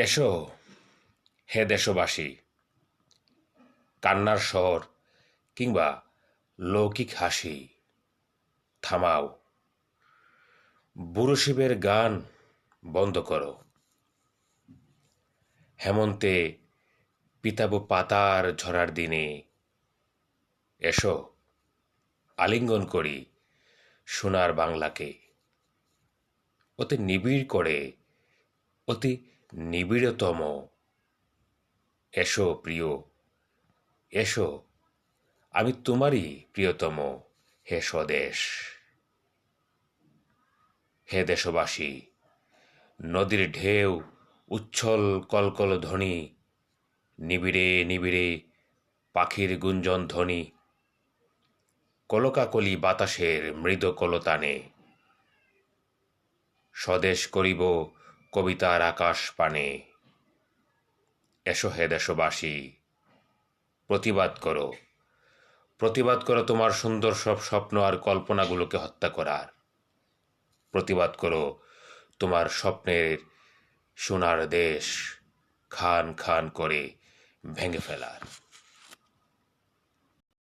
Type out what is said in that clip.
এসো হে দেশবাসী, কান্নার স্বর কিংবা লৌকিক হাসি থামাও, বুড়ো শিবের গান বন্ধ করো। হেমন্তে পিতাব পাতার ঝরার দিনে এসো আলিঙ্গন করি সোনার বাংলাকে, অতি নিবিড় করে, অতি নিবিড়তম। এসো প্রিয়, এসো, আমি তোমারই প্রিয়তম হে স্বদেশ। হে দেশবাসী, নদীর ঢেউ উচ্ছল কলকল ধ্বনি, নিবিড়ে নিবিড়ে পাখির গুঞ্জন ধ্বনি, কলকাকলি বাতাসের মৃদু কলতানে, স্বদেশ করিব কবিতার আকাশ পানে। এসো হে দেশবাসী, প্রতিবাদ করো, প্রতিবাদ করো তোমার সুন্দর সব স্বপ্ন আর কল্পনাগুলোকে হত্যা করার। প্রতিবাদ করো তোমার স্বপ্নের সোনার দেশ খান খান করে ভেঙে ফেলার।